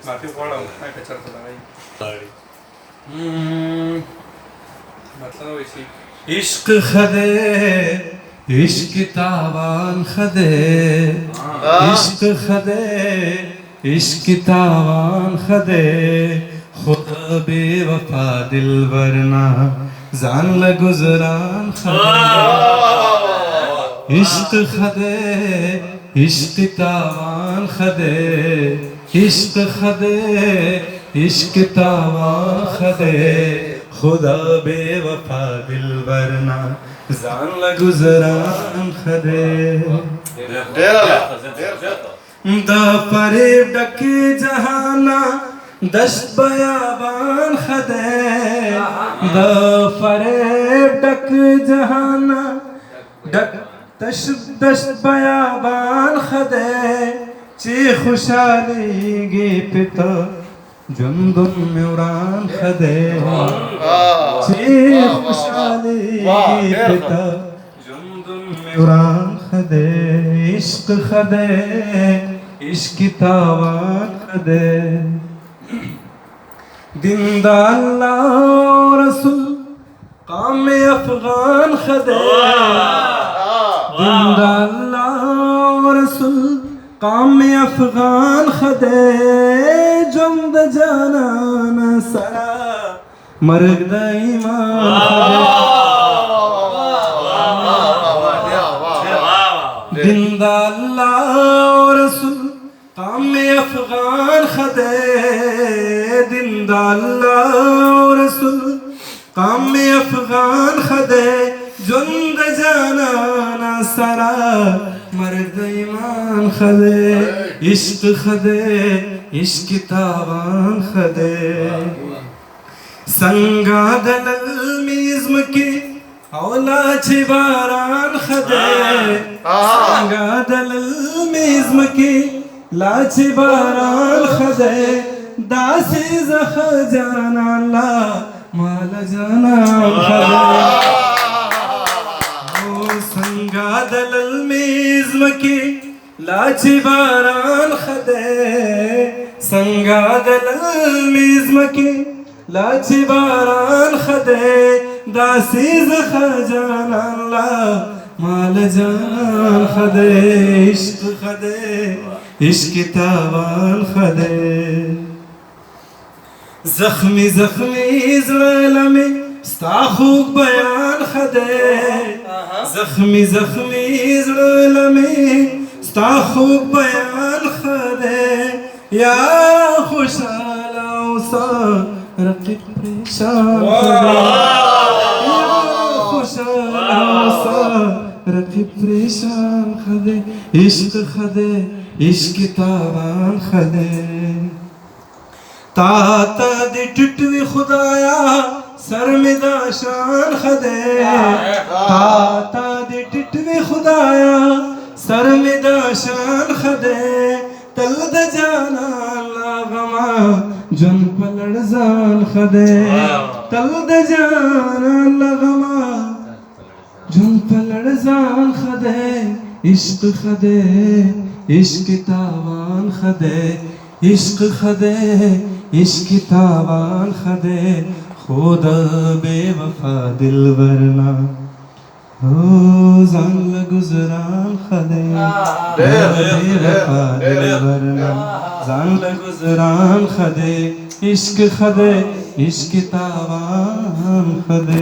माफी पड़ा मैं कचर तो लगा ही मतलब वैसी इश्क खदे इश्क तावान खदे इश्क खदे इश्क तावान खदे खुदा बेवफा दिल वरना जान ल गुजरान खदे इश्क खदे इश्क तावान खदे इश्क खदे इश्क तावान खदे खुदा बेवफा दिल वरना जान ल गुजरान खदे द परे डक जहाना दश्त बयाबान खदे द परे डक जहाना दश्त बयाबान खदे ची खुशाली गे पिता जुंदुन म्यूरान खदे ची खुशाली गे पिता जुंदुन म्यूरान खदे इश्क खदे इश्क तावान खदे दिंदा अल्लाह रसूल काम अफगान खदे दिंदा अल्लाह रसूल काम अफगान खदे जुम्द जानान सरा मर्ग ईमान खदे दिंदा अल्लाह रसूल काम अफगान खदे दिंदा अल्लाह रसूल काम अफगान खदे जुम्द जानान सरा मर्द ईमान खदे इश्क खदे इश्क तावान खदे संगा दलल मिज़्म की औला छिबारान खदे संगा दलल मिज़्म की लाची बारान खदे दासी जख जाना ला माल जाना खदे संगा दलल मिज़्म की लाची बारान खदे संगा दलल मिज़्म की लाची बारान खदे दासी जख जाना ला माल जान खदे इश्क खदे इश्क तावान खदे जख्मी जख्मी ज़लमे स्ता खूब बयान खदे जख्मी जख्मी ज़लमे स्ता खूब बयान खदे या खुशाला उसा रक़िब परेशान खदे या खुशाला उसा रक़िब परेशान खदे इश्क खदे इश्क तावान खदे ताता दे टुटवी खुदाया सर में दाशान खदे ताता दे टुटवी खुदाया सर में दाशान खदे तल द जाना लागमा जन पलड़ जान खदे तल द जाना लागमा जन पलड़ जान खदे इश्क खदे इश्क तावान खदे इश्क खदे इश्क तावान खदे खुदा बेवफा दिल वरना हो जान ल गुजरान खदे बेवफा दिल वरना जान ल गुजरान खदे इश्क खदे इश्क तावान खदे।